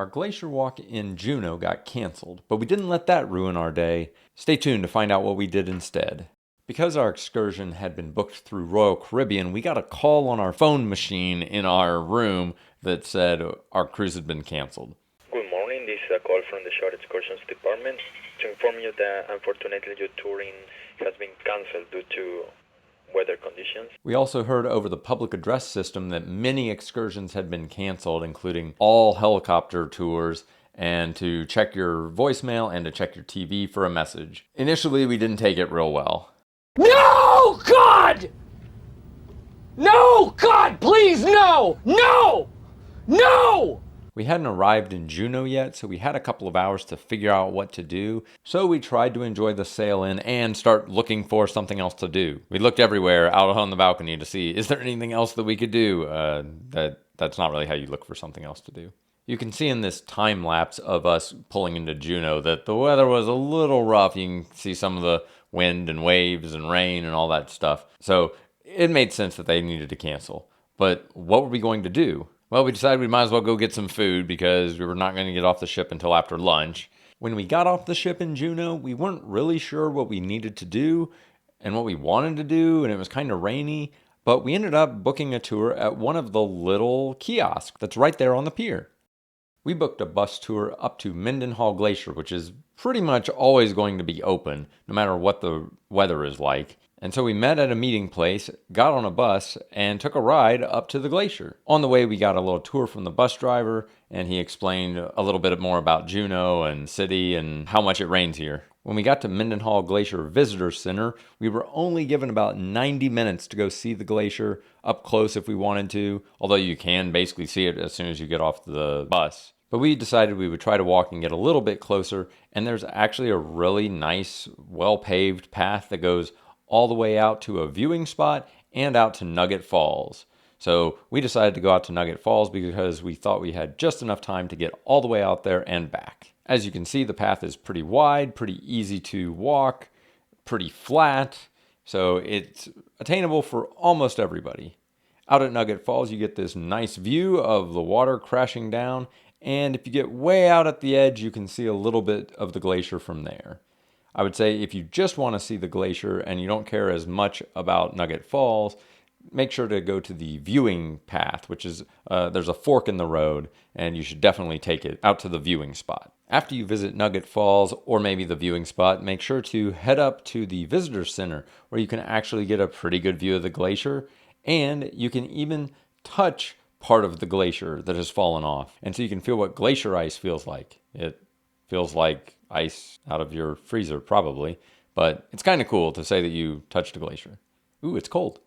Our glacier walk in Juneau got canceled, but we didn't let that ruin our day. Stay tuned to find out what we did instead. Because our excursion had been booked through Royal Caribbean, we got a call on our phone machine in our room that said our cruise had been canceled. Good morning, this is a call from the short excursions department to inform you that unfortunately your touring has been cancelled due to weather conditions. We also heard over the public address system that many excursions had been canceled, including all helicopter tours, and to check your voicemail and to check your TV for a message. Initially, we didn't take it real well. No, God! No, God, please, no! No! No! We hadn't arrived in Juneau yet, so we had a couple of hours to figure out what to do. So we tried to enjoy the sail in and start looking for something else to do. We looked everywhere out on the balcony to see, is there anything else that we could do? That's not really how you look for something else to do. You can see in this time lapse of us pulling into Juneau that the weather was a little rough. You can see some of the wind and waves and rain and all that stuff. So it made sense that they needed to cancel. But what were we going to do? Well, we decided we might as well go get some food because we were not going to get off the ship until after lunch. When we got off the ship in Juneau, we weren't really sure what we needed to do and what we wanted to do, and it was kind of rainy. But we ended up booking a tour at one of the little kiosks that's right there on the pier. We booked a bus tour up to Mendenhall Glacier, which is pretty much always going to be open, no matter what the weather is like. And so we met at a meeting place, got on a bus, and took a ride up to the glacier. On the way, we got a little tour from the bus driver, and he explained a little bit more about Juneau and city and how much it rains here. When we got to Mendenhall Glacier Visitor Center, we were only given about 90 minutes to go see the glacier up close if we wanted to, although you can basically see it as soon as you get off the bus. But we decided we would try to walk and get a little bit closer, and there's actually a really nice, well-paved path that goes all the way out to a viewing spot and out to Nugget Falls. So we decided to go out to Nugget Falls because we thought we had just enough time to get all the way out there and back. As you can see, the path is pretty wide, pretty easy to walk, pretty flat, so it's attainable for almost everybody. Out at Nugget Falls, you get this nice view of the water crashing down, and if you get way out at the edge, you can see a little bit of the glacier from there. I would say if you just want to see the glacier and you don't care as much about Nugget Falls, make sure to go to the viewing path, which is, there's a fork in the road, and you should definitely take it out to the viewing spot. After you visit Nugget Falls, or maybe the viewing spot, make sure to head up to the visitor center, where you can actually get a pretty good view of the glacier, and you can even touch part of the glacier that has fallen off. And so you can feel what glacier ice feels like. It feels like ice out of your freezer, probably, but it's kind of cool to say that you touched a glacier. Ooh, it's cold.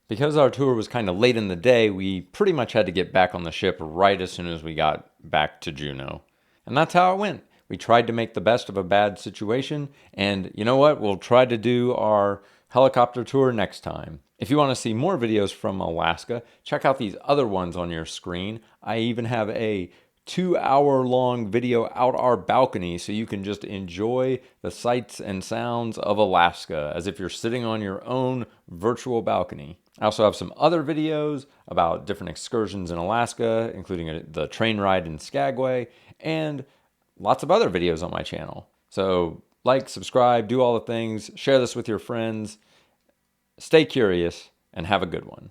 Because our tour was kind of late in the day, we pretty much had to get back on the ship right as soon as we got back to Juneau. And that's how it went. We tried to make the best of a bad situation, and you know what? We'll try to do our helicopter tour next time. If you want to see more videos from Alaska, check out these other ones on your screen. I even have a 2-hour-long video out our balcony so you can just enjoy the sights and sounds of Alaska as if you're sitting on your own virtual balcony. I also have some other videos about different excursions in Alaska, including the train ride in Skagway, and lots of other videos on my channel. So like, subscribe, do all the things, share this with your friends, stay curious, and have a good one.